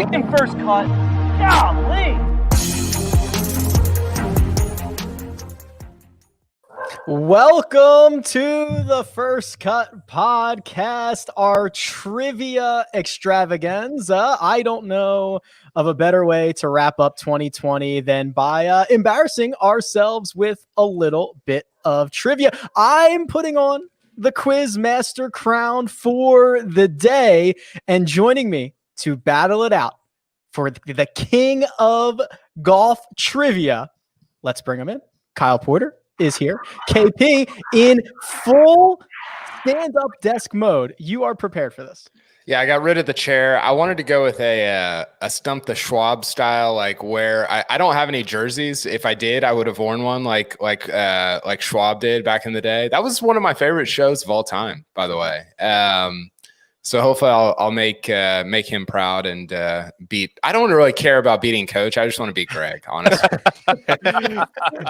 freaking first cut. Golly. Welcome to the First Cut podcast, our trivia extravaganza. I don't know of a better way to wrap up 2020 than by embarrassing ourselves with a little bit of trivia. I'm putting on the quiz master crown for the day, and joining me to battle it out for the king of golf trivia, let's bring him in. Kyle Porter is here. KP in full stand-up desk mode. You are prepared for this. Yeah, I got rid of the chair. I wanted to go with a Stump the Schwab style, like where I don't have any jerseys. If I did, I would have worn one like Schwab did back in the day. That was one of my favorite shows of all time, by the way. So hopefully I'll make him proud and beat. I don't really care about beating Coach. I just want to beat Greg, honestly.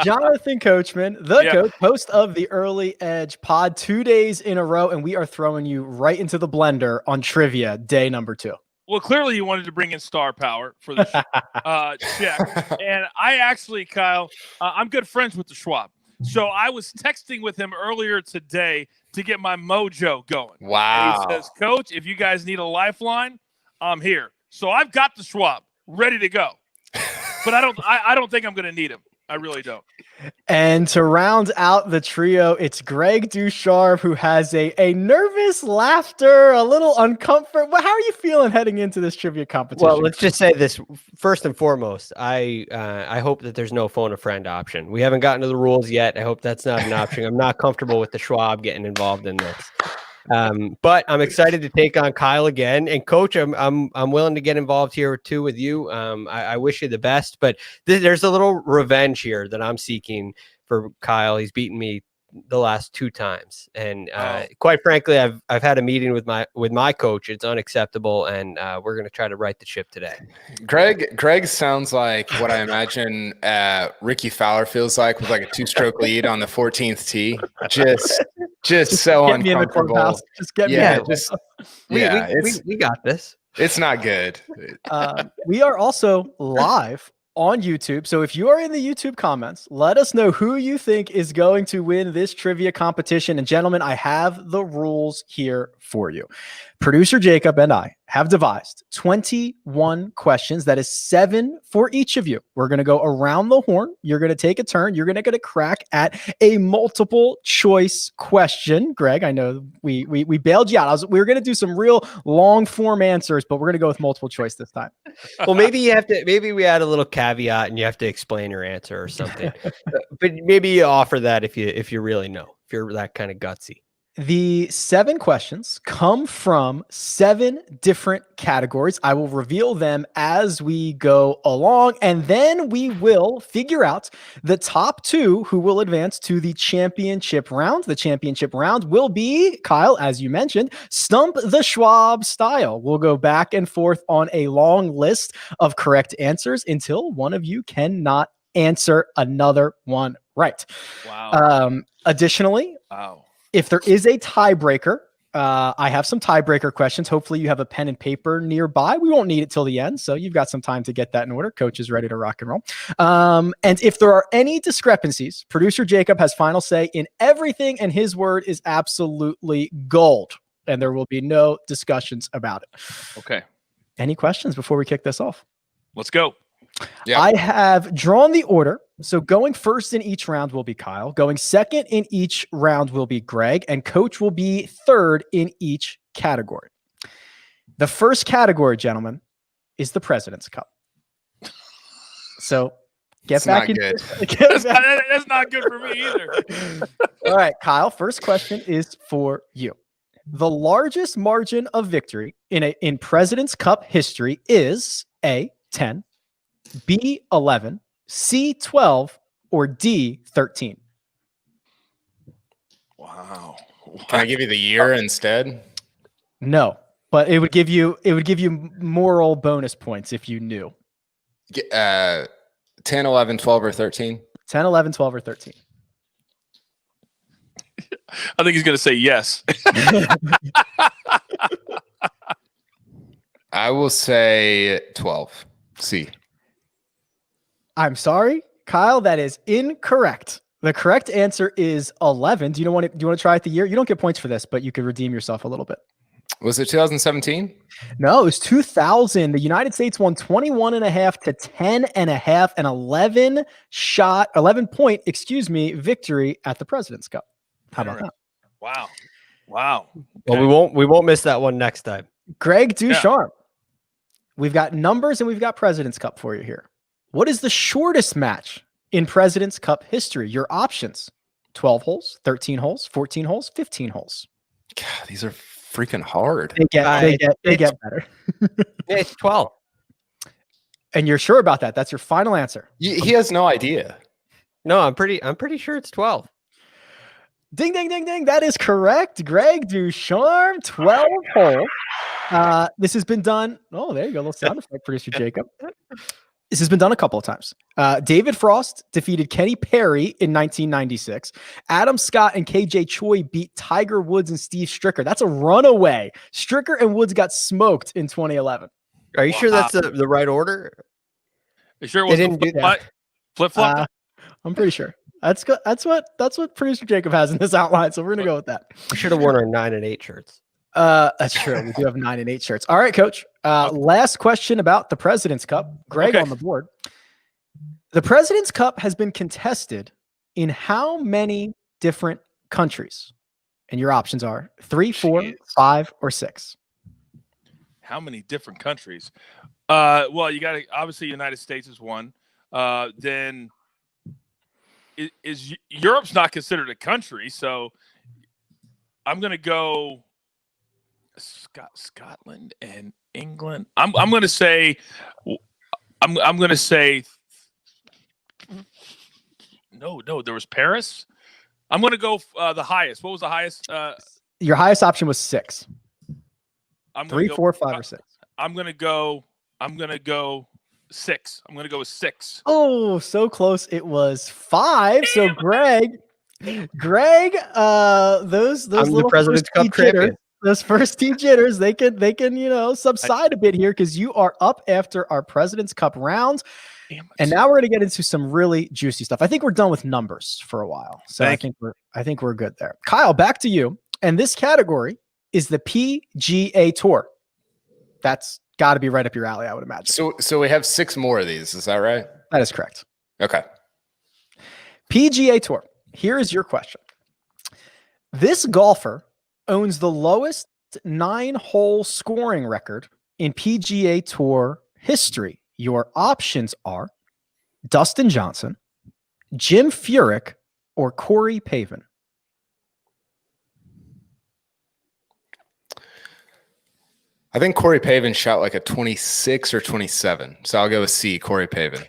Jonathan Coachman, coach, host of the Early Edge pod, 2 days in a row, and we are throwing you right into the blender on trivia day number 2. Well, clearly you wanted to bring in star power for the check. And I actually, Kyle, I'm good friends with the Schwab. So I was texting with him earlier today to get my mojo going. Wow. And he says, Coach, if you guys need a lifeline, I'm here. So I've got the Schwab ready to go. But I don't think I'm going to need him. I really don't. And to round out the trio, it's Greg Ducharme, who has a nervous laughter, a little uncomfortable. How are you feeling heading into this trivia competition? Well, let's just say this first and foremost. I hope that there's no phone a friend option. We haven't gotten to the rules yet. I hope that's not an option. I'm not comfortable with the Schwab getting involved in this. But I'm excited to take on Kyle again. And Coach, I'm willing to get involved here too with you. I wish you the best, but there's a little revenge here that I'm seeking for Kyle. He's beaten me the last 2 times, and quite frankly, I've had a meeting with my coach. It's unacceptable, and we're going to try to right the ship today. Greg sounds like what I imagine Ricky Fowler feels like with like a 2-stroke lead on the 14th tee. Just so get me uncomfortable. In the clubhouse. Just get me in. We got this. It's not good. We are also live on YouTube. So if you are in the YouTube comments, let us know who you think is going to win this trivia competition. And gentlemen, I have the rules here for you. Producer Jacob and I have devised 21 questions. That is 7 for each of you. We're going to go around the horn. You're going to take a turn. You're going to get a crack at a multiple choice question. Greg, I know we bailed you out. We were going to do some real long form answers, but we're going to go with multiple choice this time. Well, maybe we add a little caveat and you have to explain your answer or something. But maybe you offer that if you really know, if you're that kind of gutsy. The 7 questions come from 7 different categories. I will reveal them as we go along, and then we will figure out the top 2 who will advance to the championship round. The championship round will be, Kyle, as you mentioned, Stump the Schwab style. We'll go back and forth on a long list of correct answers until one of you cannot answer another one right. Wow. Additionally, if there is a tiebreaker, I have some tiebreaker questions. Hopefully you have a pen and paper nearby. We won't need it till the end, so you've got some time to get that in order. Coach is ready to rock and roll. And if there are any discrepancies, producer Jacob has final say in everything, and his word is absolutely gold. And there will be no discussions about it. Okay. Any questions before we kick this off? Let's go. Yeah. I have drawn the order. So going first in each round will be Kyle. Going second in each round will be Greg. And Coach will be third in each category. The first category, gentlemen, is the President's Cup. So get back in. That's not good for me either. All right, Kyle, first question is for you. The largest margin of victory in President's Cup history is A, 10, B, 11, C, 12, or D, 13. Wow. Can I give you the year instead? No, but it would give you moral bonus points if you knew. 10, 11, 12, or 13? 10, 11, 12, or 13. I think he's going to say yes. I will say 12. C. I'm sorry, Kyle. That is incorrect. The correct answer is 11. Do you want to try it the year? You don't get points for this, but you could redeem yourself a little bit. Was it 2017? No, it was 2000. The United States won 21.5 to 10.5, an 11 point, victory at the President's Cup. How about that? Wow. Okay. Well, we won't miss that one next time. Greg Ducharme. We've got numbers and we've got President's Cup for you here. What is the shortest match in President's Cup history? Your options: 12 holes, 13 holes, 14 holes, 15 holes. God, these are freaking hard. They get better. It's 12. And you're sure about that? That's your final answer. He has no idea. No, I'm pretty sure it's 12. Ding, ding, ding, ding. That is correct. Greg Ducharme, 12 holes. This has been done. Oh, there you go. A little sound effect, producer Jacob. This has been done a couple of times. David Frost defeated Kenny Perry in 1996. Adam Scott and KJ Choi beat Tiger Woods and Steve Stricker. That's a runaway. Stricker and Woods got smoked in 2011. Are you sure that's the right order? You sure it wasn't didn't do that. Flip-flop? I'm pretty sure. That's good. That's what producer Jacob has in this outline. So we're gonna go with that. We should have worn our 9 and 8 shirts. That's true. We do have 9 and 8 shirts. All right, Coach. Last question about the President's Cup. Greg on the board. The President's Cup has been contested in how many different countries? And your options are 3, 4, 5, or 6. How many different countries? Well, you got to obviously United States is one. Then is Europe's not considered a country, so I'm going to go Scotland and England. I'm going to say I'm going to say no. There was Paris. I'm going to go the highest. What was the highest? Your highest option was 6. 3, 4, 5, or 6. I'm going to go 6. I'm going to go with 6. Oh, so close. It was 5. So Greg, those I'm little the President's Cup champion. Those first team jitters, they can subside a bit here because you are up after our President's Cup rounds. And now we're going to get into some really juicy stuff. I think we're done with numbers for a while. So I think we're good there. Kyle, back to you. And this category is the PGA Tour. That's got to be right up your alley, I would imagine. So we have 6 more of these. Is that right? That is correct. Okay. PGA Tour. Here is your question. This golfer owns the lowest 9-hole scoring record in PGA Tour history. Your options are Dustin Johnson, Jim Furyk, or Corey Pavin. I think Corey Pavin shot like a 26 or 27. So I'll go with C, Corey Pavin.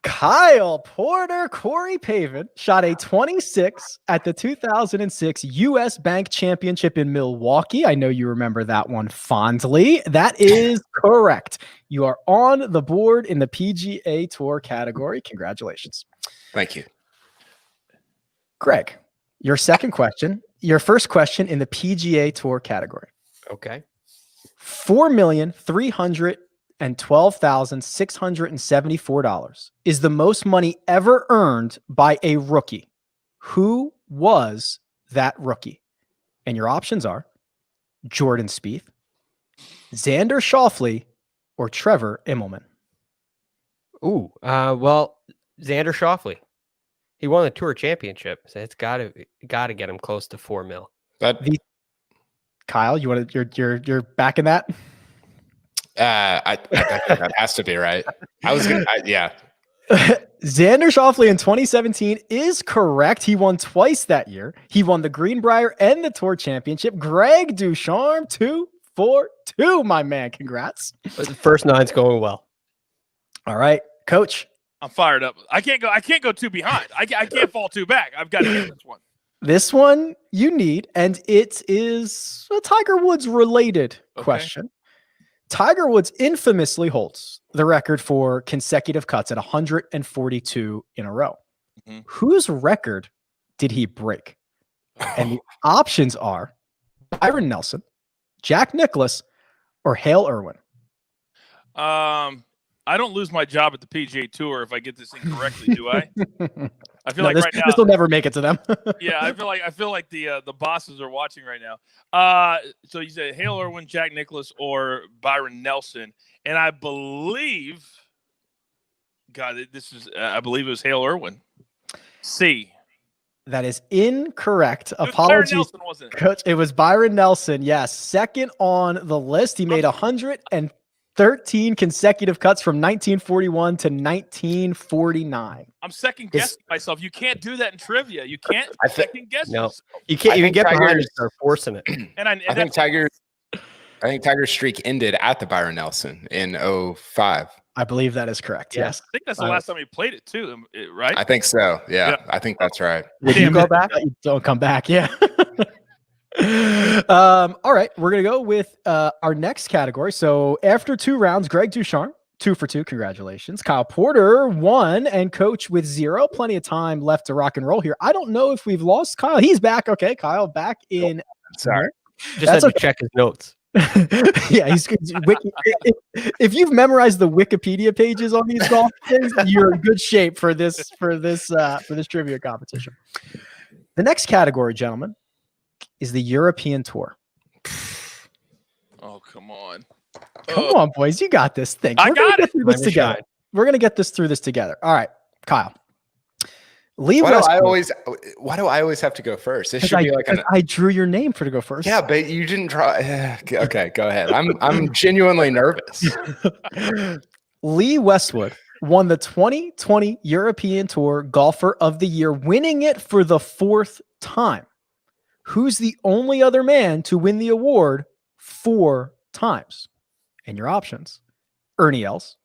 Kyle Porter, Corey Pavin shot a 26 at the 2006 U.S. Bank Championship in Milwaukee. I know you remember that one fondly. That is correct. You are on the board in the PGA Tour category. Congratulations. Thank you. Greg, your second question, your first question in the PGA Tour category. Okay. $4,312,674 is the most money ever earned by a rookie. Who was that rookie? And your options are Jordan Spieth, Xander Schauffele, or Trevor Immelman. Well, Xander Schauffele. He won the Tour Championship, so it's got to get him close to $4 million. Kyle, you're backing that? I think that has to be right. Yeah. Xander Schauffele in 2017 is correct. He won twice that year. He won the Greenbrier and the Tour Championship. Greg Ducharme, 2-for-2, my man. Congrats. But the first 9's going well. All right, Coach. I'm fired up. I can't go too behind. I can't fall too back. I've got to get this one. This one you need, and it is a Tiger Woods related question. Tiger Woods infamously holds the record for consecutive cuts at 142 in a row. Mm-hmm. Whose record did he break? And the options are Byron Nelson, Jack Nicklaus, or Hale Irwin. I don't lose my job at the PGA Tour if I get this incorrectly, do I? I feel like this, right now this will never make it to them. yeah, I feel like the bosses are watching right now. So you said Hale Irwin, Jack Nicholas, or Byron Nelson, and I believe, God, I believe it was Hale Irwin. C. That is incorrect. It was Apologies, Byron Nelson, wasn't it? Coach. It was Byron Nelson. Yes, second on the list. He made 113 consecutive cuts from 1941 to 1949. I'm second guessing myself. You can't do that in trivia. You can't second guess. No, yourself. you can't even get behind it Tigers- and start forcing it. And I think Tiger's streak ended at the Byron Nelson in 05. I believe that is correct. Yeah. Yes. I think that's the last time he played it too, right? I think so. Yeah, Yeah. I think that's right. Would you go back? You don't come back. Yeah. All right. We're going to go with our next category. So after 2 rounds, Greg Ducharme, 2 for 2. Congratulations. Kyle Porter, 1, and Coach with 0. Plenty of time left to rock and roll here. I don't know if we've lost Kyle. He's back. Okay. Kyle back in. Sorry. Just That's had to check his notes. Yeah, he's good. If you've memorized the Wikipedia pages on these golf things, you're in good shape for this trivia competition. The next category, gentlemen, is the European Tour. Oh, come on. Come on, boys, you got this thing. I got it. Through this together. We're gonna get this through this together. All right, Kyle. Lee Why do Westwood. I always have to go first? This should I, be like I drew your name for to go first. Yeah, but you didn't try. Okay, go ahead. I'm genuinely nervous. Lee Westwood won the 2020 European Tour Golfer of the Year, winning it for the 4th time. Who's the only other man to win the award 4 times? And your options: Ernie Els,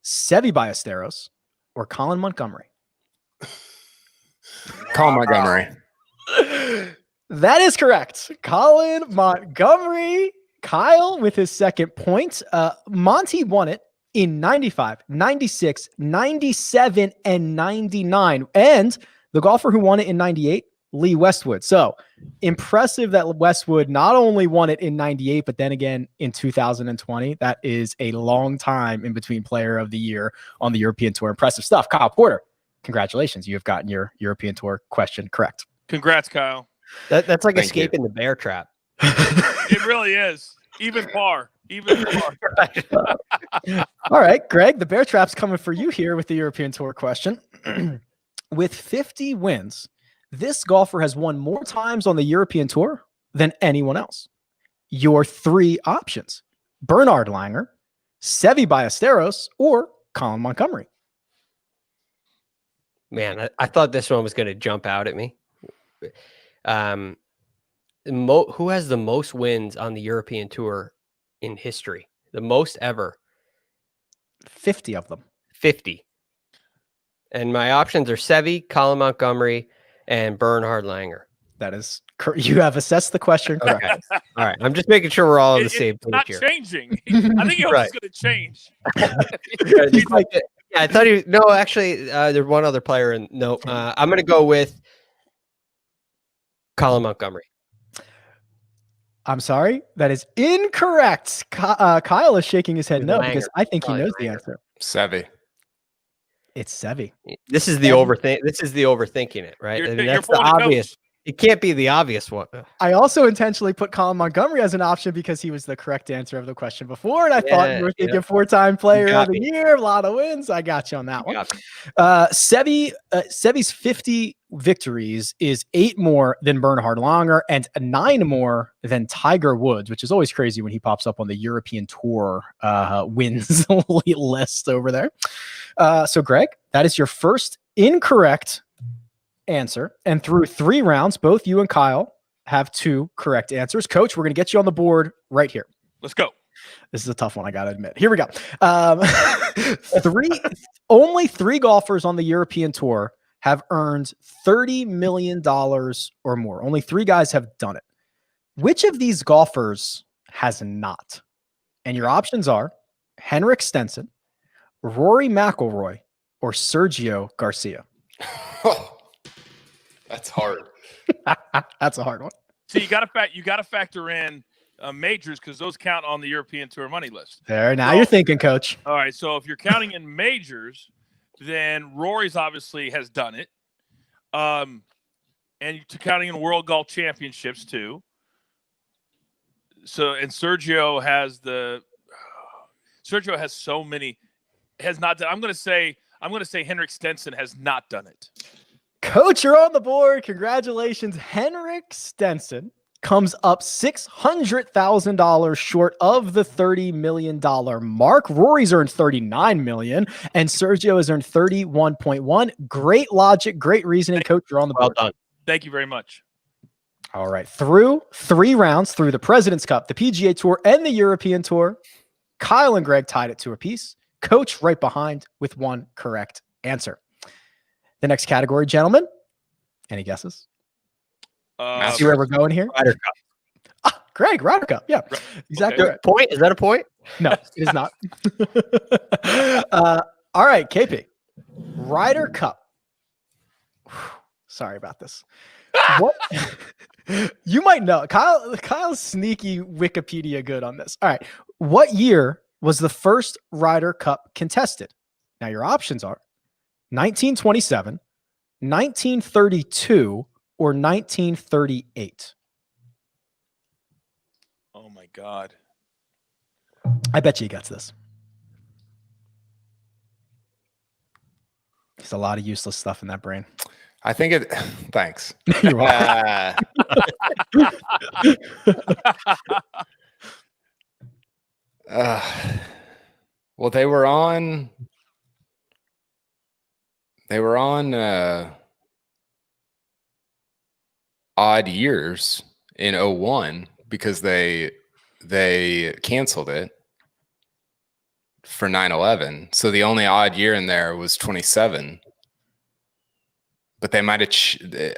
Seve Ballesteros, or Colin Montgomery. Colin Montgomery. That is correct. Colin Montgomery. Kyle with his second point. Monty won it in 95, 96, 97, and 99. And the golfer who won it in 98, Lee Westwood. So impressive that Westwood not only won it in 98, but then again in 2020. That is a long time in between player of the year on the European Tour. Impressive stuff. Kyle Porter, congratulations. You have gotten your European Tour question correct. Congrats, Kyle. That's like Thank escaping the bear trap. It really is. Even par. All right, Greg, the bear trap's coming for you here with the European Tour question. With 50 wins, this golfer has won more times on the European Tour than anyone else. Your 3 options: Bernard Langer, Seve Ballesteros, or Colin Montgomery. Man, I thought this one was going to jump out at me. Who has the most wins on the European Tour in history? The most ever? 50 of them. 50. And my options are Seve, Colin Montgomery, and Bernhard Langer. That is you have assessed the question correct. Okay. All right. I'm just making sure we're all on the same It's page not here. changing. I think it was Right. going to change. Just like it. Yeah, I thought no, actually, there's one other player. I'm going to go with Colin Montgomery. I'm sorry. That is incorrect. Kyle is shaking his head no, Langer. because I think he Probably knows the Langer. answer. Seve. It's Seve. This is the overthinking it, right? You're- I mean, you're that's the pulling a obvious. It can't be the obvious one. I also intentionally put Colin Montgomery as an option because he was the correct answer of the question before. And I thought you were thinking 4-time player of the year, a lot of wins. I got you on that one. Seve's 50 victories is 8 more than Bernhard Langer and 9 more than Tiger Woods, which is always crazy when he pops up on the European Tour wins list over there. So Greg, that is your first incorrect answer. And through 3 rounds, both you and Kyle have 2 correct answers. Coach, we're going to get you on the board right here. Let's go. This is a tough one, I got to admit. Here we go. Only 3 golfers on the European Tour have earned $30 million or more. Only 3 guys have done it. Which of these golfers has not? And your options are Henrik Stenson, Rory McIlroy, or Sergio Garcia. That's hard. That's a hard one. So you got to factor in majors because those count on the European Tour money list. There, now you're thinking, Coach. All right, so if you're counting in majors, then Rory's obviously has done it. And counting in World Golf Championships too. So, and Sergio has so many, has not done. I'm going to say Henrik Stenson has not done it. Coach, you're on the board. Congratulations. Henrik Stenson comes up $600,000 short of the $30 million mark. Rory's earned $39 million, and Sergio has earned $31.1. Great logic, great reasoning. Coach, you're on the board. Well done. Thank you very much. All right. Through 3 rounds, through the President's Cup, the PGA Tour, and the European Tour, Kyle and Greg tied it to apiece. Coach right behind with 1 correct answer. The next category, gentlemen. Any guesses? See where we're going here? Ryder Cup. Greg, Ryder Cup. Yeah, exactly. Okay. Right. Point? Is that a point? No, it is not. All right, KP. Ryder Cup. Sorry about this. What? You might know. Kyle's sneaky Wikipedia good on this. All right. What year was the first Ryder Cup contested? Now, your options are 1927, 1932, or 1938. Oh, my God. I bet you he gets this. There's a lot of useless stuff in that brain. I think it. Thanks. You're welcome. Well, they were on odd years in 01 because they canceled it for 9/11. So the only odd year in there was 27. But they might have.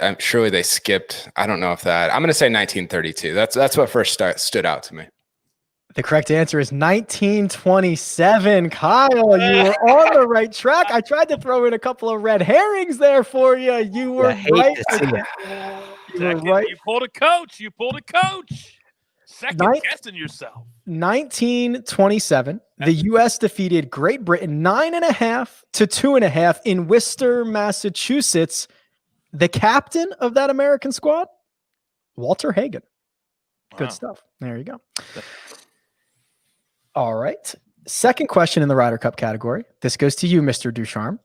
I'm surely they skipped. I don't know if that. I'm going to say 1932. That's what first stood out to me. The correct answer is 1927. Kyle, you were on the right track. I tried to throw in a couple of red herrings there for you. You were right. You were right. You pulled a coach. Second guessing yourself. 1927. The U.S. defeated Great Britain 9.5 to 2.5 in Worcester, Massachusetts. The captain of that American squad, Walter Hagen. Good stuff. There you go. All right. Second question in the Ryder Cup category. This goes to you, Mr. Ducharme.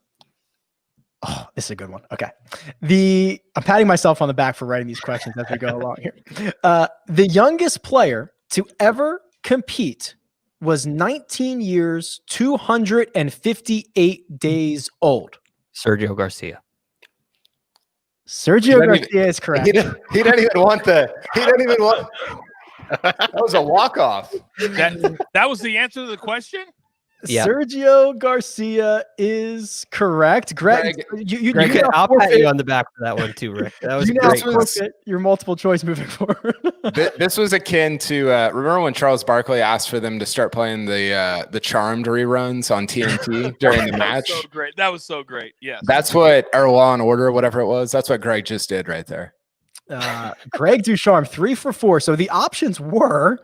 Oh, this is a good one. Okay. I'm patting myself on the back for writing these questions as we go along here. The youngest player to ever compete was 19 years, 258 days old. Sergio Garcia. Sergio Garcia is correct. He didn't even want that was a walk-off. That was the answer to the question? Yep. Sergio Garcia is correct. Greg, I'll pat you on the back for that one too, Rick. That was great. Forfeit your multiple choice moving forward. This was akin to remember when Charles Barkley asked for them to start playing the Charmed reruns on TNT during the match? That was so great. Yes. That's what, or Law and Order, whatever it was. That's what Greg just did right there. Greg Ducharme, 3 for 4. So the options were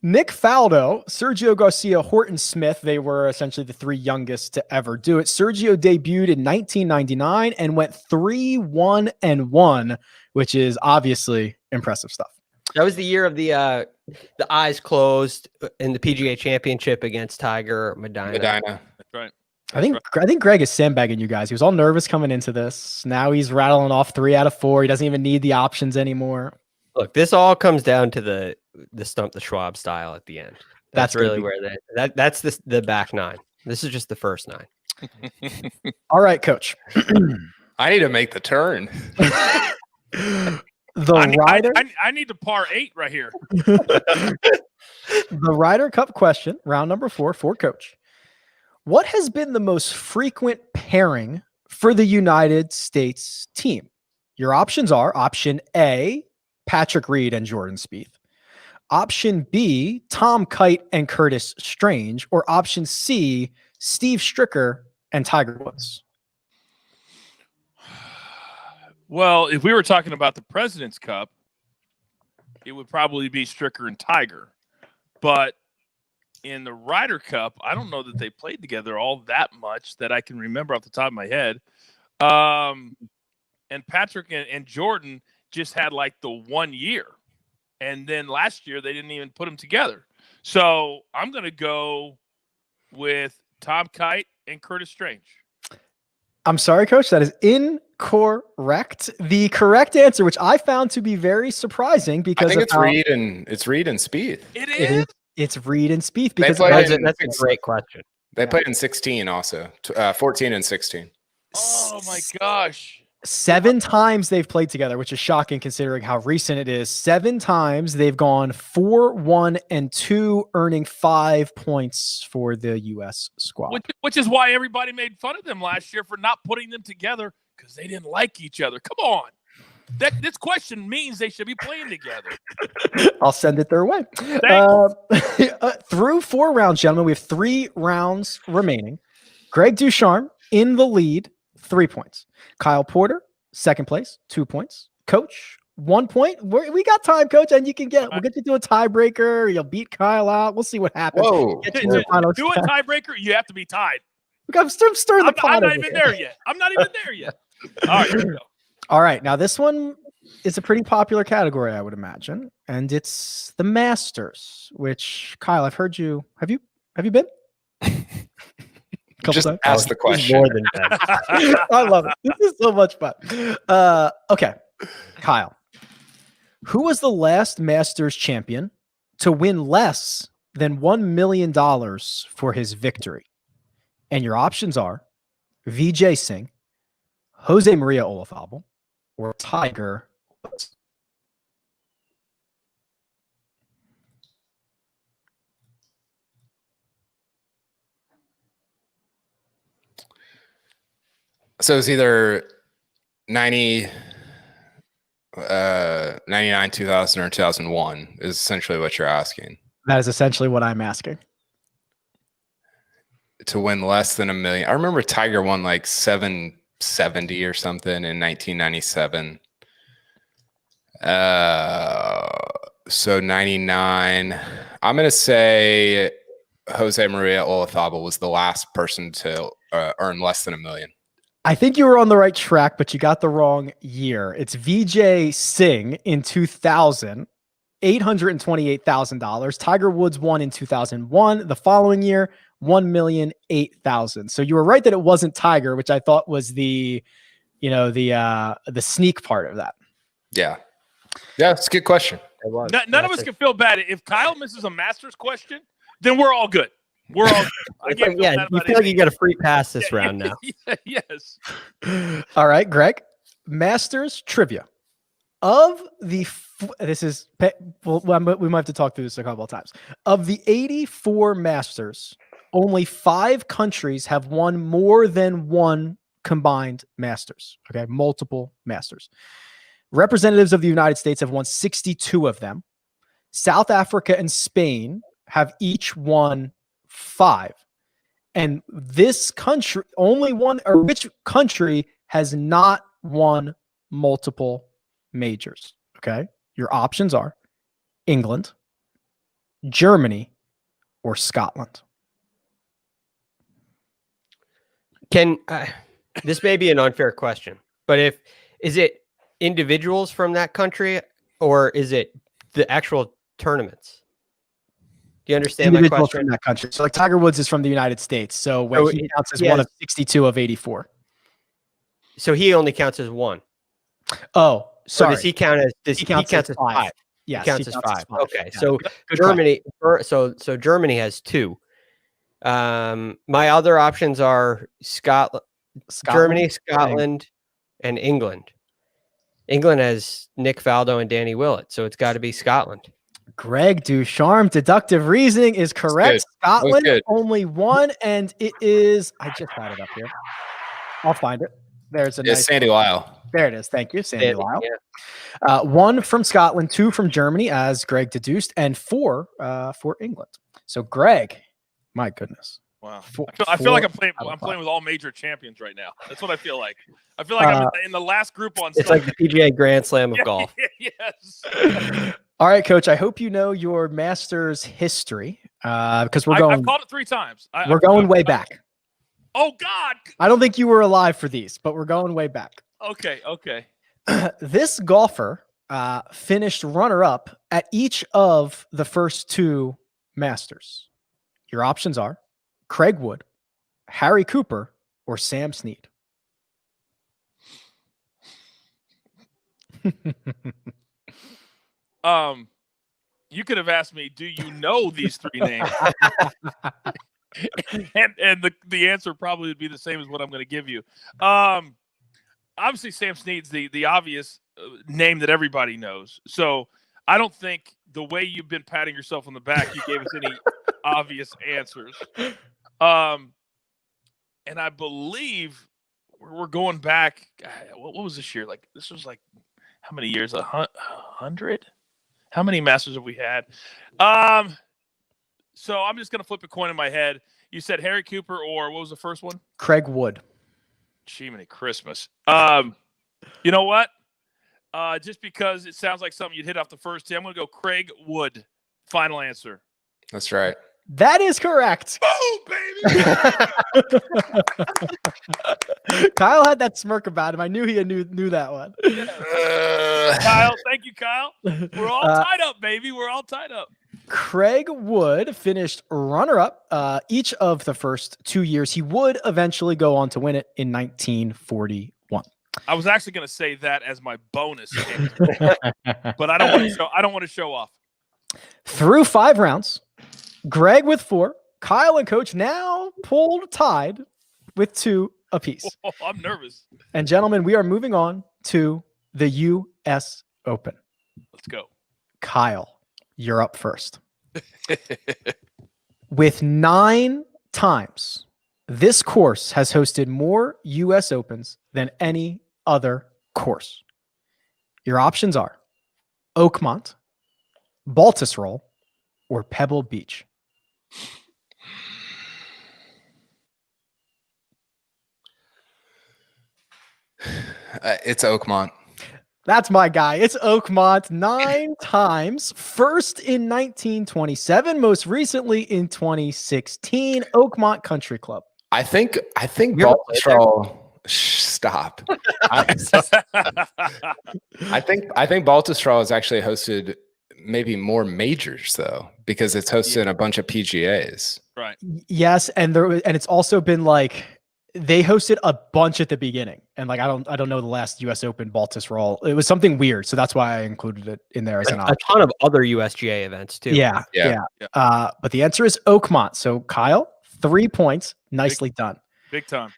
Nick Faldo, Sergio Garcia, Horton Smith. They were essentially the 3 youngest to ever do it. Sergio debuted in 1999 and went 3-1-1, which is obviously impressive stuff. That was the year of the eyes closed in the PGA Championship against Tiger Medina. That's right. I think Greg is sandbagging you guys. He was all nervous coming into this. Now he's rattling off 3 out of 4. He doesn't even need the options anymore. Look, this all comes down to the stump the Schwab style at the end. That's really where that's the back 9. This is just the first 9. All right, Coach. I need to make the turn. I need to par 8 right here. The Ryder Cup question, round number 4 for Coach. What has been the most frequent pairing for the United States team? Your options are option A, Patrick Reed and Jordan Spieth. Option B, Tom Kite and Curtis Strange. Or option C, Steve Stricker and Tiger Woods. Well, if we were talking about the President's Cup, it would probably be Stricker and Tiger. But in the Ryder Cup, I don't know that they played together all that much that I can remember off the top of my head. And Patrick and Jordan just had like the 1 year. And then last year, they didn't even put them together. So I'm going to go with Tom Kite and Curtis Strange. I'm sorry, Coach. That is incorrect. The correct answer, which I found to be very surprising, because I think it's Reed and Spieth. It is. It's Reed and Spieth, because that's a great question. They played in 16 also, 14 and 16. Oh my gosh. 7 times they've played together, which is shocking considering how recent it is. 7 times they've gone 4-1-2, earning 5 points for the U.S. squad. Which is why everybody made fun of them last year for not putting them together, because they didn't like each other. Come on. This question means they should be playing together. I'll send it their way. Through 4 rounds, gentlemen, we have 3 rounds remaining. Greg Ducharme in the lead, 3 points. Kyle Porter, second place, 2 points. Coach, 1 point. We got time, Coach, and we'll get you to a tiebreaker. You'll beat Kyle out. We'll see what happens. Whoa. Do a tiebreaker, you have to be tied. I'm stirring the pot. I'm not even there yet. All right, here we go. All right, now this one is a pretty popular category, I would imagine, and it's the Masters, which, Kyle, I've heard you. Have you been? Just ask the question. More than that. I love it. This is so much fun. Okay, Kyle, who was the last Masters champion to win less than $1 million for his victory? And your options are Vijay Singh, Jose Maria Olazabal, or Tiger Woods. So it's either 99, 2000, or 2001 is essentially what you're asking. That is essentially what I'm asking. To win less than $1 million. I remember Tiger won like 770 or something in 1997. So 99. I'm going to say Jose Maria Olazabal was the last person to earn less than $1 million. I think you were on the right track, but you got the wrong year. It's Vijay Singh in 2000, $828,000. Tiger Woods won in 2001. The following year, $1,008,000. So you were right that it wasn't Tiger, which I thought was the sneak part of that. Yeah, it's a good question. None of us can feel bad if Kyle misses a Masters question. Then we're all good. We're all good. You feel like you got a free pass this round now. Yes. All right, Greg. Masters trivia. Of the we might have to talk through this a couple of times. Of the 84 Masters, only 5 countries have won more than one combined Masters. Okay, multiple Masters. Representatives of the United States have won 62 of them. South Africa and Spain have each won 5. And this country, which country has not won multiple majors? Okay. Your options are England, Germany, or Scotland. This may be an unfair question, but is it individuals from that country or is it the actual tournaments? Do you understand my question? From that country. So like Tiger Woods is from the United States. So he counts as one of 62 of 84. So he only counts as one. Oh, sorry. Or does he count as he counts as 5? Yes, he counts as 5. Okay. Yeah. So Good Germany so Germany has 2. My other options are Germany, Scotland, and England. England has Nick Faldo and Danny Willett, so it's got to be Scotland. Greg Ducharme, deductive reasoning is correct. Scotland only one, and it is. I just had it up here. I'll find it. There's a nice Sandy Lyle. There it is. Thank you, Sandy Lyle. Yeah. 1 from Scotland, 2 from Germany, as Greg deduced, and 4 for England. So, Greg, my goodness. Wow. I feel like I'm playing with all major champions right now. That's what I feel like. I feel like I'm in the last group on. It's like the PGA Grand Slam of golf. Yes. All right, Coach. I hope you know your Masters history because I've called it 3 times. We're going way back. Oh God! I don't think you were alive for these, but we're going way back. Okay. This golfer finished runner-up at each of the first 2 Masters. Your options are Craig Wood, Harry Cooper, or Sam Snead. You could have asked me, do you know these 3 names? and the answer probably would be the same as what I'm going to give you. Obviously, Sam Snead's the obvious name that everybody knows. So I don't think the way you've been patting yourself on the back, you gave us any obvious answers. And I believe we're going back. What was this year? Like this was like how many years? 100? How many Masters have we had? So I'm just gonna flip a coin in my head. You said Harry Cooper, or what was the first one? Craig Wood. Jiminy Christmas. You know what? Just because it sounds like something you'd hit off the first tee, I'm gonna go Craig Wood. Final answer. That's right. That is correct. Oh, baby! Kyle had that smirk about him. I knew he knew that one. Kyle, thank you, Kyle. We're all tied up, baby. We're all tied up. Craig Wood finished runner-up each of the first 2 years. He would eventually go on to win it in 1941. I was actually going to say that as my bonus, but I don't want to show off. Through 5 rounds, Greg with 4, Kyle and Coach now pulled tied with 2 apiece. Oh, I'm nervous. And gentlemen, we are moving on to the U.S. Open. Let's go. Kyle, you're up first. With 9 times, this course has hosted more U.S. Opens than any other course. Your options are Oakmont, Baltusrol, or Pebble Beach. It's Oakmont. That's my guy. It's Oakmont 9 times. First in 1927, most recently in 2016. Oakmont Country Club. I think Baltusrol. Stop. I think Baltusrol has actually hosted maybe more majors though, because it's hosted a bunch of PGAs. Right. Yes, and it's also been like they hosted a bunch at the beginning, and like I don't know the last U.S. Open Baltusrol. It was something weird, so that's why I included it in there as an option. A ton of other USGA events too. Yeah. But the answer is Oakmont. So Kyle, 3 points, nicely done. Big time.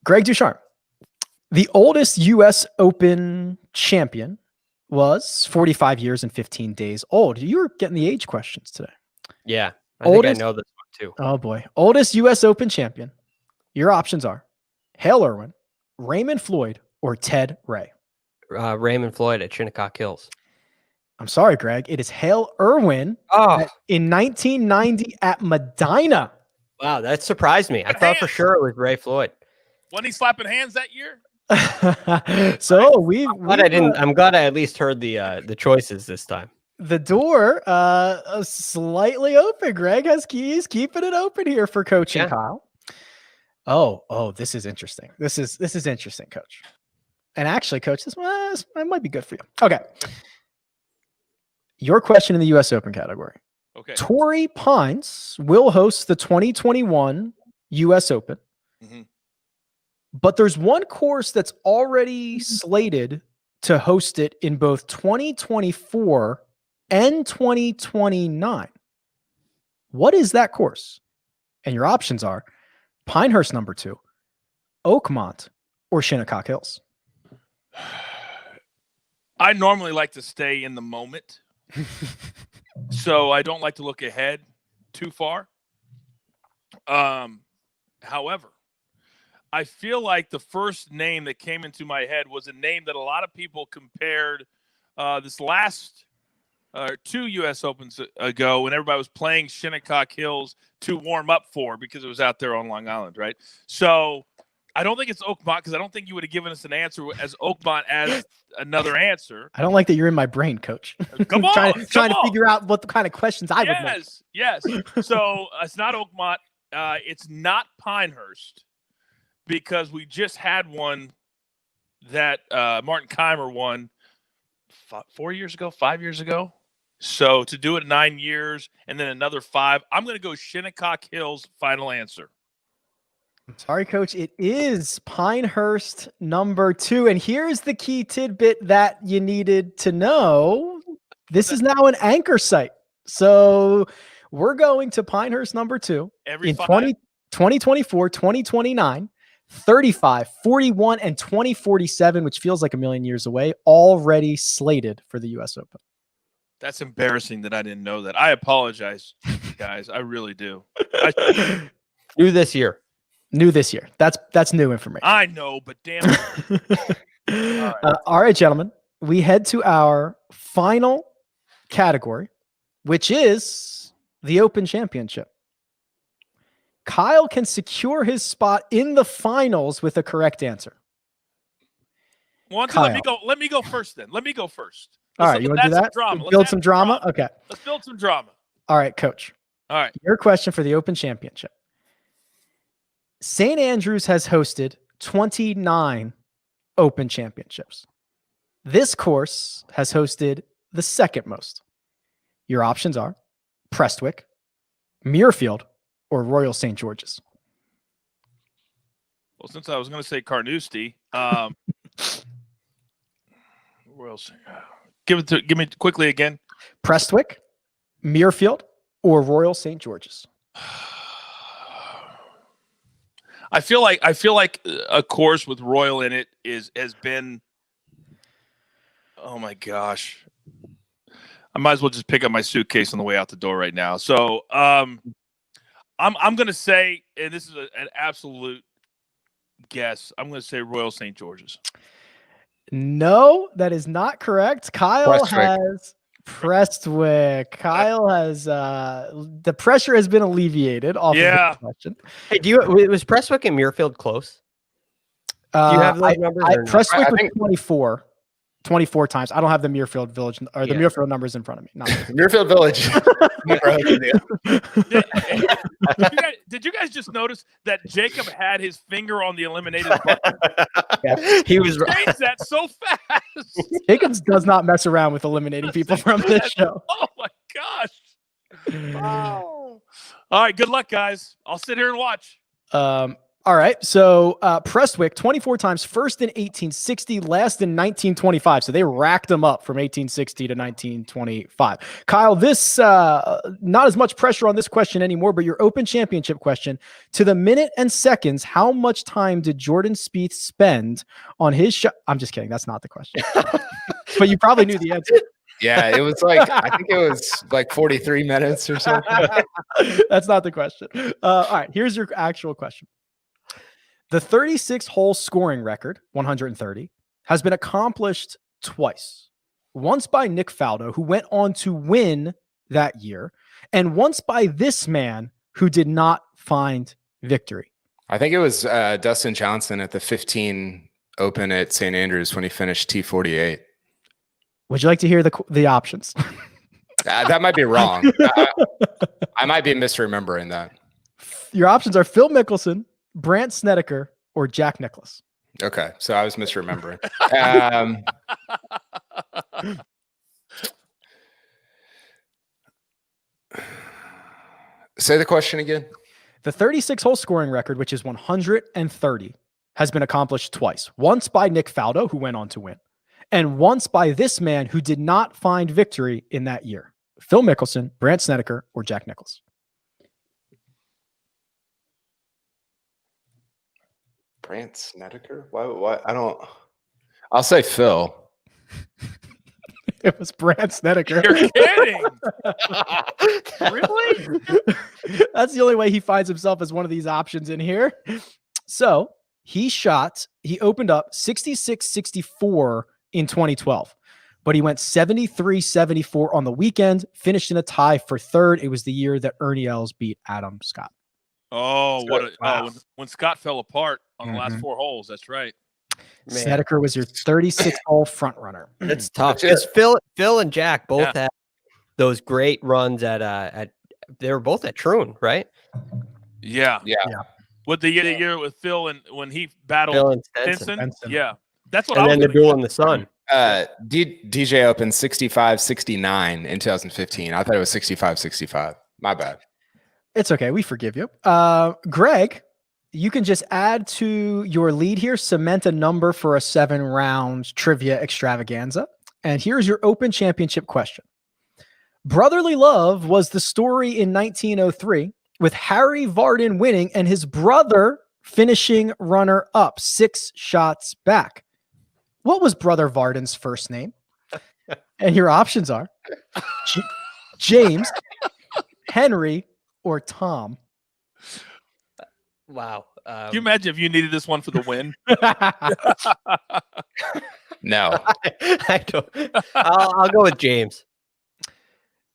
Greg Ducharme, the oldest U.S. Open champion, was 45 years and 15 days old. You were getting the age questions today. Yeah, I think I know this one too. Oh boy, oldest U.S. Open champion. Your options are Hale Irwin, Raymond Floyd, or Ted Ray. Raymond Floyd at Shinnecock Hills. I'm sorry, Greg. It is Hale Irwin in 1990 at Medina. Wow, that surprised me. I thought for sure it was Ray Floyd. Wasn't he slapping hands that year? So I'm glad I at least heard the choices this time. The door slightly open. Greg has keys, keeping it open here for Coach and Kyle. Oh, this is interesting. This is interesting, Coach. And actually, Coach, this might be good for you. Okay. Your question in the U.S. Open category. Okay. Torrey Pines will host the 2021 U.S. Open. Mm-hmm. But there's one course that's already slated to host it in both 2024 and 2029. What is that course? And your options are Pinehurst number 2, Oakmont, or Shinnecock Hills. I normally like to stay in the moment. So I don't like to look ahead too far. However, I feel like the first name that came into my head was a name that a lot of people compared this last 2 U.S. Opens ago when everybody was playing Shinnecock Hills to warm up for because it was out there on Long Island, right? So I don't think it's Oakmont because I don't think you would have given us an answer as Oakmont as another answer. I don't like that you're in my brain, Coach. Come on, trying to figure out what the kind of questions I would make. Yes. So it's not Oakmont. It's not Pinehurst because we just had one that Martin Keimer won 5 years ago. So to do it 9 years and then another 5, I'm going to go Shinnecock Hills. Final answer. Sorry, Coach. It is Pinehurst number 2. And here's the key tidbit that you needed to know. This is now an anchor site. So we're going to Pinehurst number 2 every in 5? 2024, 2029, 35, 41, and 2047, which feels like a million years away, already slated for the U.S. Open. That's embarrassing that I didn't know that. I apologize, guys. I really do. New this year. New this year. That's new information. I know, but damn it. All right, gentlemen. We head to our final category, which is the Open Championship. Kyle can secure his spot in the finals with a correct answer. Let me go first then. Let me go first. All right, you want to do that? Build some drama? Okay. Let's build some drama. All right, Coach. All right. Your question for the Open Championship. St. Andrews has hosted 29 Open Championships. This course has hosted the second most. Your options are Prestwick, Muirfield, or Royal St. George's. Well, since I was going to say Carnoustie, Royal St. Give me quickly again. Prestwick, Muirfield, or Royal St. George's. I feel like a course with Royal in it has been. Oh my gosh! I might as well just pick up my suitcase on the way out the door right now. So I'm going to say, and this is an absolute guess. I'm going to say Royal St. George's. No, that is not correct. Kyle has Prestwick. Kyle has the pressure has been alleviated off of the question. Hey, was Prestwick and Muirfield close? Do you have those numbers? Prestwick was 24 times. I don't have the Muirfield Village or the Muirfield numbers in front of me. Muirfield Village. Did you guys just notice that Jacob had his finger on the eliminated button? Yeah. He changed that so fast. Jacobs does not mess around with eliminating people from this show. Oh my gosh. Oh. All right. Good luck, guys. I'll sit here and watch. All right. So Prestwick, 24 times, first in 1860, last in 1925. So they racked them up from 1860 to 1925. Kyle, this not as much pressure on this question anymore, but your Open Championship question. To the minute and seconds, how much time did Jordan Spieth spend on his shot? I'm just kidding. That's not the question. But you probably knew the answer. Yeah, it was like, I think it was like 43 minutes or something. That's not the question. All right. Here's your actual question. The 36-hole scoring record, 130, has been accomplished twice. Once by Nick Faldo, who went on to win that year, and once by this man who did not find victory. I think it was Dustin Johnson at the 15 Open at St. Andrews when he finished T48. Would you like to hear the options? That might be wrong. I might be misremembering that. Your options are Phil Mickelson, Brant Snedeker, or Jack Nichols. Okay, so I was misremembering. Say the question again. The 36-hole scoring record, which is 130, has been accomplished twice. Once by Nick Faldo, who went on to win, and once by this man who did not find victory in that year. Phil Mickelson, Brant Snedeker, or Jack Nichols. Brant Snedeker? Why? I don't. I'll say Phil. It was Brant Snedeker. You're kidding. Really? That's the only way he finds himself as one of these options in here. So he opened up 66-64 in 2012, but he went 73-74 on the weekend, finished in a tie for third. It was the year that Ernie Els beat Adam Scott. Oh, when Scott fell apart. on the last 4 holes. That's right. Man. Snedeker was your 36-hole front runner. That's tough. Because Phil and Jack both had those great runs at they were both at Troon, right? Yeah. With the year with Phil and when he battled Phil and Stinson. Yeah. That's what and I was then the duel in the sun. DJ Open 65-69 in 2015. I thought it was 65-65. My bad. It's okay. We forgive you. Greg, you can just add to your lead here, cement a number for a 7-round trivia extravaganza. And here's your Open Championship question. Brotherly Love was the story in 1903 with Harry Vardyn winning and his brother finishing runner-up 6 shots back. What was Brother Vardyn's first name? And your options are James, Henry, or Tom. Wow. Can you imagine if you needed this one for the win? No. I don't. I'll go with James.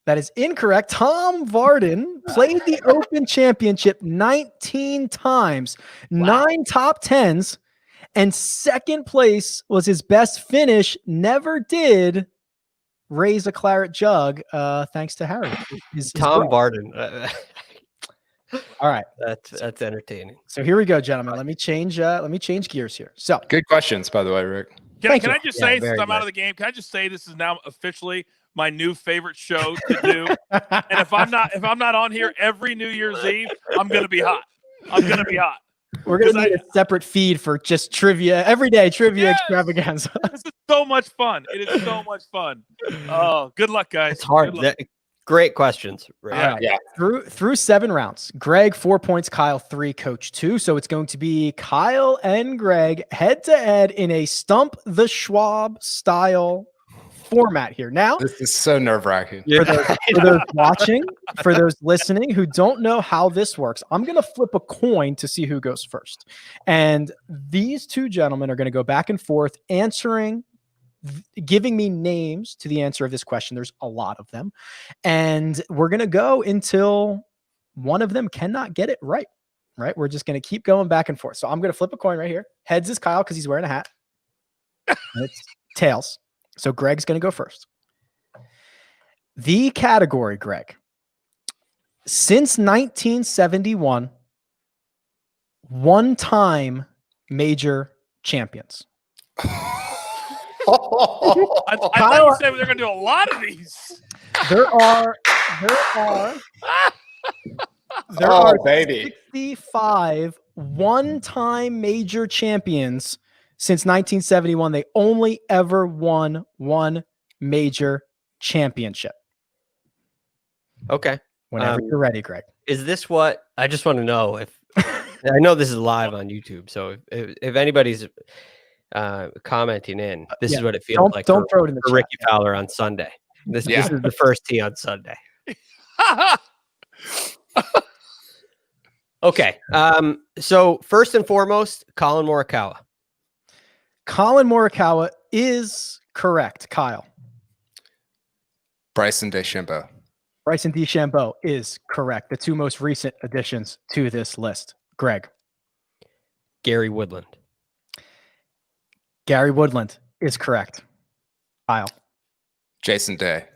That is incorrect. Tom Vardyn played the Open Championship 19 times, 9 top 10s, and second place was his best finish. Never did raise a claret jug, thanks to Harry. His Tom brother. Vardyn. All right, that's entertaining. so here we go, gentlemen. Let me change gears here. So Good questions, by the way, Rick. Can Thank you. I just say, since I'm out good. of the game, can I just say this is now officially my new favorite show to do? And if I'm not on here every New Year's Eve, I'm gonna be hot. we're gonna 'Cause need a separate feed for just trivia, everyday trivia Yes! extravaganza. This is so much fun. It is so much fun. Oh, good luck, guys. It's hard. Good luck. Great questions. Right. All right. Yeah. Through 7 rounds. Greg 4 points, Kyle 3, Coach 2. So it's going to be Kyle and Greg head to head in a Stump the Schwab style format here. Now, This is so nerve-wracking. for those watching, for those listening who don't know how this works, I'm going to flip a coin to see who goes first. And these 2 gentlemen are going to go back and forth answering, giving me names to the answer of this question. There's a lot of them. And we're going to go until one of them cannot get it right. We're just going to keep going back and forth. So I'm going to flip a coin right here. Heads is Kyle because he's wearing a hat. And it's tails. So Greg's going to go first. The category, Greg. Since 1971, one-time major champions. I thought you said they're gonna do a lot of these. There are baby. 65 one-time major champions since 1971. They only ever won one major championship. Okay. Whenever you're ready, Greg. Is this what I just want to know? If I know this is live on YouTube, so if anybody's commenting in, this is what it feels like. Don't throw it in the for chat. Ricky Fowler on Sunday. This is the first tee on Sunday. Okay. So first and foremost, Colin Morikawa. Colin Morikawa is correct. Kyle. Bryson DeChambeau. Bryson DeChambeau is correct. The 2 most recent additions to this list. Greg. Gary Woodland. Gary Woodland is correct. Kyle. Jason Day.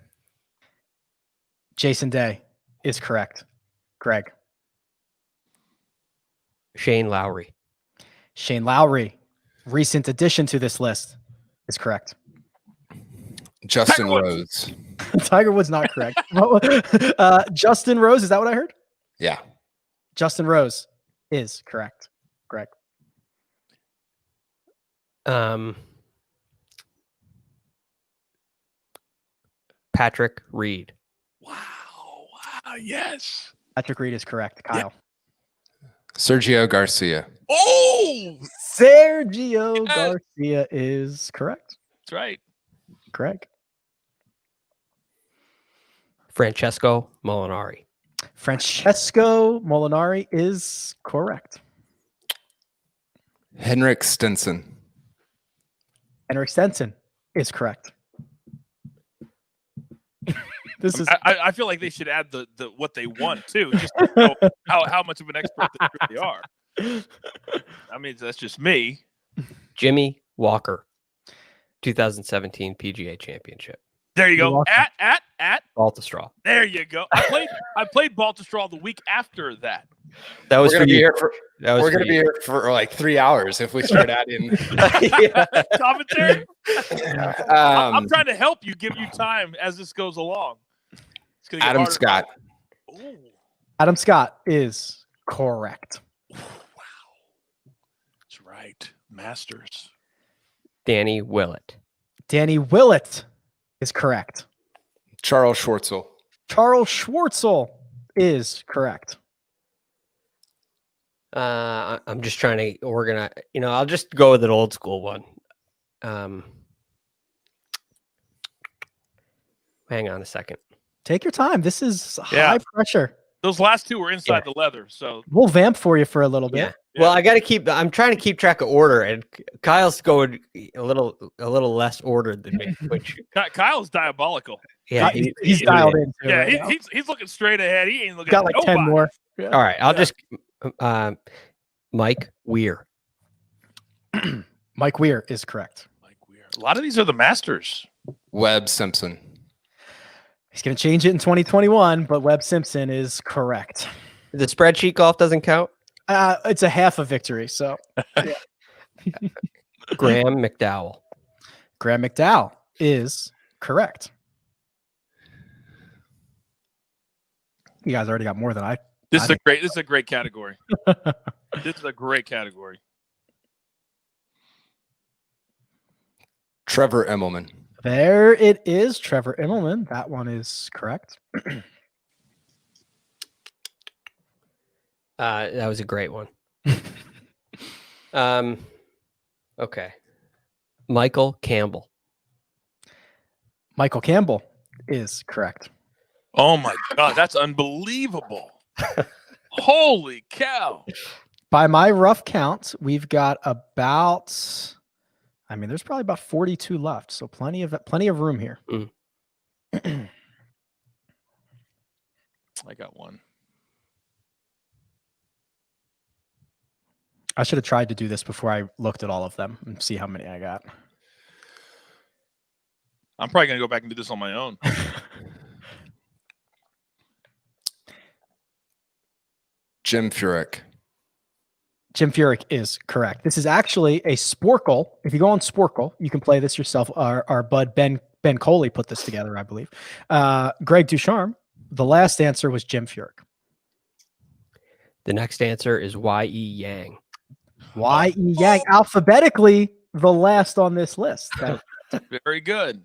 Jason Day is correct. Greg. Shane Lowry. Shane Lowry, recent addition to this list, is correct. Justin Rose. Tiger Woods not correct. Justin Rose, is that what I heard? Yeah. Justin Rose is correct. Greg. Patrick Reed. Wow, yes. Patrick Reed is correct. Kyle. Sergio Garcia. Oh, Sergio Garcia is correct. that's right. Greg. Francesco Molinari. Francesco Molinari is correct. Henrik Stenson. Henrik Stenson is correct. This is I feel like they should add the what they won too, just to know how much of an expert they really are. I mean, that's just me. Jimmy Walker, 2017 PGA Championship. There you You're go. welcome. At. Baltusrol. There you go. I played Baltusrol the week after that. That was We're for gonna be you. here for That was we're for gonna be you. here for like 3 hours if we start adding. Commentary. I'm trying to help you, give you time as this goes along. It's gonna get Adam harder. Scott. Ooh. Adam Scott is correct. Wow. That's right. Masters. Danny Willett. Danny Willett is correct. Charles Schwartzel. Charles Schwartzel is correct. I'm just trying to organize. I'll just go with an old school one. Hang on a second. Take your time. This is high pressure. Those last two were inside the leather, so We'll vamp for you for a little bit. Yeah. Well, I'm trying to keep track of order, and Kyle's going a little less ordered than me. Which Kyle's diabolical. yeah, He's dialed in. Yeah, he's looking straight ahead. He ain't looking. Got at like 10 nobody. more. Yeah. All right, I'll just Mike Weir. Mike Weir is correct. Like weird. A lot of these are the Masters. Webb Simpson. He's going to change it in 2021, but Webb Simpson is correct. The spreadsheet golf doesn't count. It's a half a victory. So Graham McDowell. Graham McDowell is correct. You guys already got more than I. This is a great category. This is a great category. Trevor Immelman. There it is, Trevor Immelman. That one is correct. That was a great one. Okay. Michael Campbell. Michael Campbell is correct. Oh my God, that's unbelievable. Holy cow. By my rough count, we've got about, there's probably about 42 left. So plenty of room here. I got one. I should have tried to do this before I looked at all of them and see how many I got. I'm probably going to go back and do this on my own. Jim Furyk. Jim Furyk is correct. This is actually a Sporkle. If you go on Sporkle, you can play this yourself. Our bud Ben Coley put this together, I believe. Greg Ducharme. The last answer was Jim Furyk. The next answer is Y.E. Yang. Y.E. Yang, alphabetically the last on this list. Very good.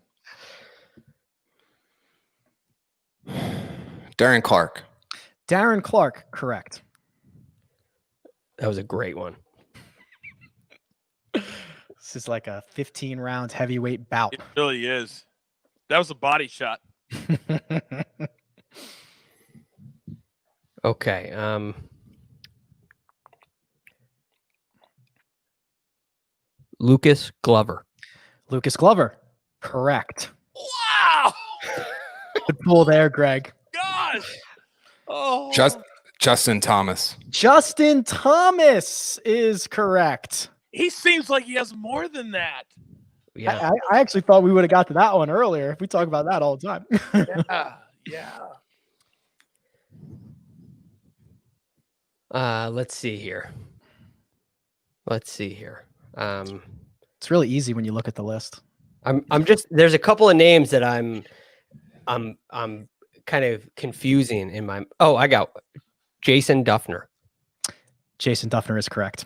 Darren Clark. Darren Clark, correct. That was a great one. This is like a 15-round heavyweight bout. It really is. That was a body shot. Okay. Lucas Glover. Lucas Glover, correct. Wow. Good pull there, Greg. Gosh. Oh. Justin Thomas. Justin Thomas is correct. He seems like he has more than that. Yeah. I actually thought we would have got to that one earlier. We talk about that all the time. Yeah. Let's see here. It's really easy when you look at the list. I'm just there's a couple of names that I'm kind of confusing in my. Oh, I got Jason Duffner. Jason Duffner is correct.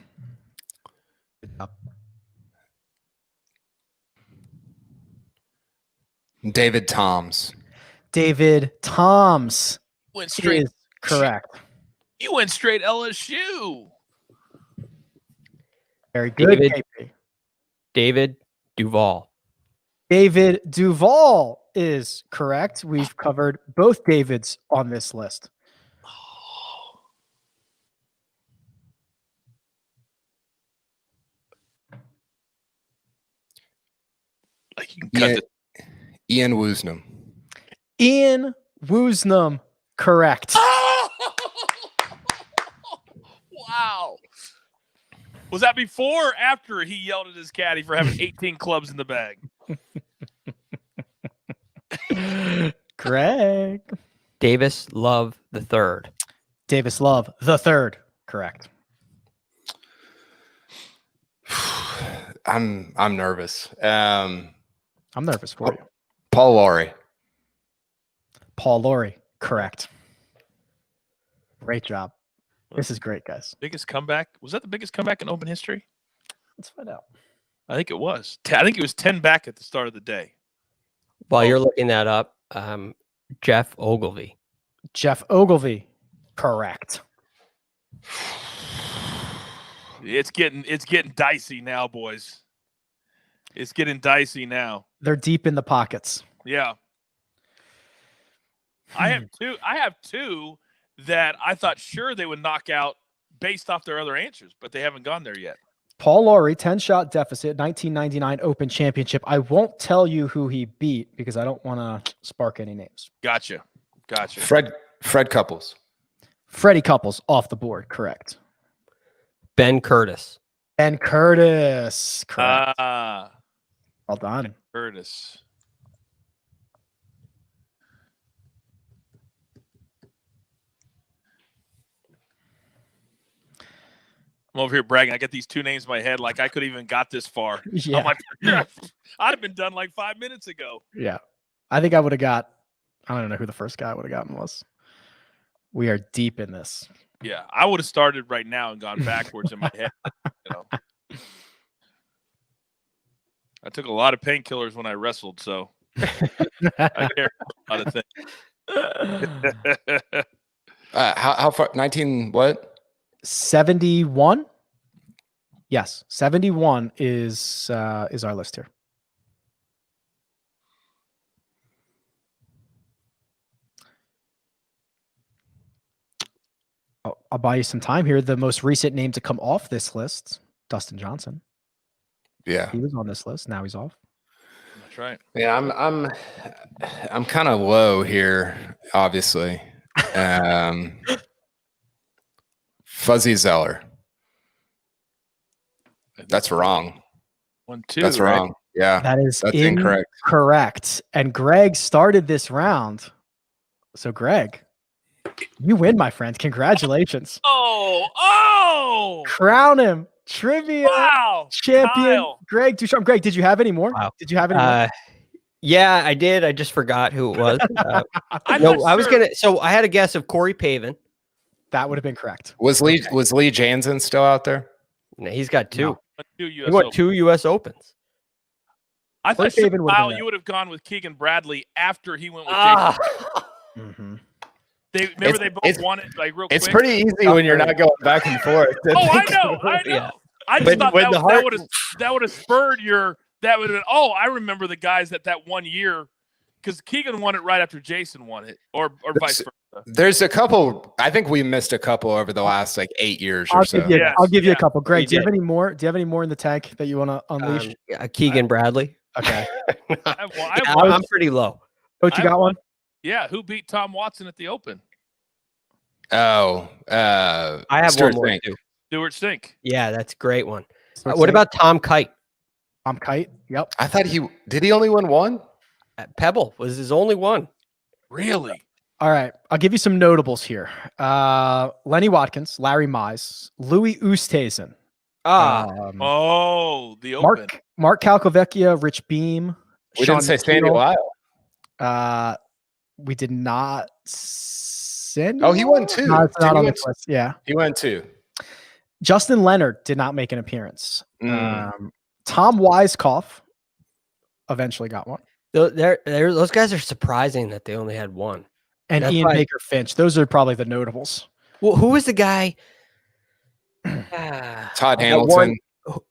David Toms. David Toms Went straight. is correct. You went straight LSU. Very good. David. KP. David Duval. David Duval is correct. We've covered both Davids on this list. Like you can cut Ian Woosnam. Ian Woosnam, correct. Wow. Was that before or after he yelled at his caddy for having 18 clubs in the bag? Greg. Davis Love the third. Davis Love the third. Correct. I'm nervous. I'm nervous for you. Paul Lawrie. Paul Lawrie. Correct. Great job. This is great, guys. Biggest comeback? Was that the biggest comeback in Open history? Let's find out. I think it was. I think it was 10 back at the start of the day. While you're looking that up, Jeff Ogilvy. Jeff Ogilvy. Correct. It's getting dicey now, boys. It's getting dicey now. They're deep in the pockets. Yeah. I have two that I thought sure they would knock out based off their other answers, but they haven't gone there yet. Paul Lawrie, 10-shot deficit, 1999 Open Championship. I won't tell you who he beat because I don't want to spark any names. Gotcha. Fred Couples. Freddie Couples off the board. Correct. Ben Curtis. Ben Curtis. Correct. Well done. Curtis. I'm over here bragging. I got these two names in my head like I could even got this far. Yeah. I'm like, I'd have been done like 5 minutes ago. Yeah. I think I would have got, I don't know who the first guy I would have gotten was. We are deep in this. Yeah, I would have started right now and gone backwards in my head. You know. I took a lot of painkillers when I wrestled, so I care a lot of things. How far? 19 what? 71. Yes, 71 is our list here. I'll buy you some time here. The most recent name to come off this list, Dustin Johnson. Yeah, he was on this list. Now he's off. That's right. Yeah, I'm kind of low here, obviously. Fuzzy Zeller. That's wrong. 1, 2. That's right? wrong. Yeah, that's incorrect. Correct. And Greg started this round. So Greg, you win, my friend. Congratulations. Oh! Crown him. Trivia champion. Kyle. Greg Ducharme. Greg, did you have any more? Wow. Did you have any more? Yeah, I did. I just forgot who it was. I was gonna. So I had a guess of Corey Pavin. That would have been correct. Was Lee Jansen still out there? No, he's got two. No. He won 2 U.S. Opens. I thought Kyle, you would have gone with Keegan Bradley after he went with Jason. Mm-hmm. They both won it like real quick. It's pretty easy when you're not going back and forth. I know. Yeah. I just thought that would have spurred your. That would have been. Oh, I remember the guys that 1 year, because Keegan won it right after Jason won it, or vice versa. There's a couple. I think we missed a couple over the last 8 years or so. I'll give you a couple. Greg, do you have any more? Do you have any more in the tank that you want to unleash? Keegan Bradley. Okay. I'm pretty low. Coach, you got one? Yeah. Who beat Tom Watson at the Open? Oh, I have Stuart one more Fink. too. Stuart Stink. Yeah, that's a great one. What about Tom Kite? Tom Kite. Yep. I thought did he only win one? Pebble was his only one. Really? All right. I'll give you some notables here. Lenny Watkins, Larry Mize, Louis Oosthuizen. The Open. Mark Calcavecchia, Rich Beam. We Sean didn't say Sandy Lyle. We did not. Sandy he won 2. No, it's not on the list. Yeah. He won 2. Justin Leonard did not make an appearance. Mm. Tom Weiskopf eventually got one. Those guys are surprising that they only had one. And That's Ian Baker Finch. Those are probably the notables. Well, who was the guy? Todd Hamilton.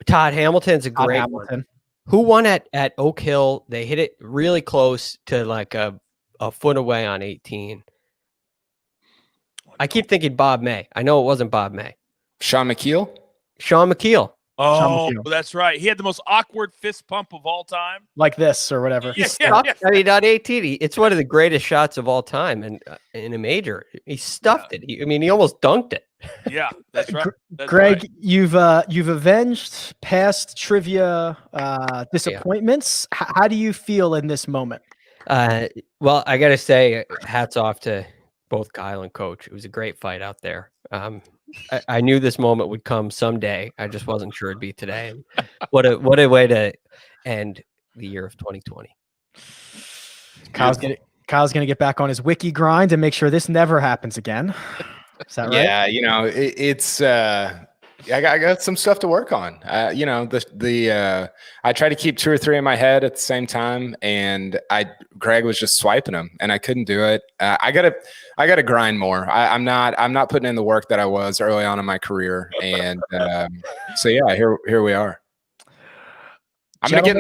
Todd Hamilton's a great one. Who won at Oak Hill? They hit it really close to like a foot away on 18. I keep thinking Bob May. I know it wasn't Bob May. Sean McKeel. Sean McKeel. Oh, that's right. He had the most awkward fist pump of all time. Like this or whatever. Yeah. I mean, on 18, it's one of the greatest shots of all time, and in a major, he stuffed it. He almost dunked it. Yeah, that's right. That's Greg, right. you've avenged past trivia disappointments. How do you feel in this moment? Well, I got to say, hats off to both Kyle and Coach. It was a great fight out there. I knew this moment would come someday. I just wasn't sure it'd be today. And what a way to end the year of 2020. Kyle's gonna get back on his wiki grind and make sure this never happens again. Is that right? Yeah, it's I got some stuff to work on. I try to keep 2 or 3 in my head at the same time, and Greg was just swiping them, and I couldn't do it. I gotta grind more. I'm not putting in the work that I was early on in my career, and so yeah, here we are. I'm gonna get in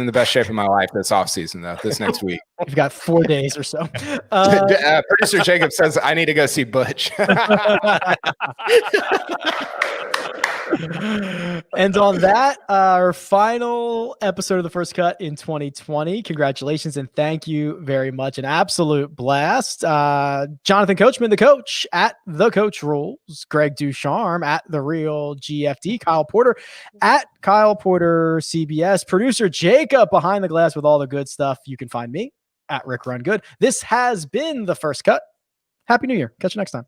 the best shape of my life this offseason, though. This next week, you've got 4 days or so. Producer Jacob says I need to go see Butch. And on that, our final episode of the First Cut in 2020. Congratulations and thank you very much. An absolute blast. Jonathan Coachman, the coach at The Coach Rules. Greg Ducharme at The Real GFD. Kyle Porter at Kyle Porter CBS. Producer Jacob behind the glass with all the good stuff. You can find me at Rick Run Good. This has been The First Cut. Happy New Year. Catch you next time.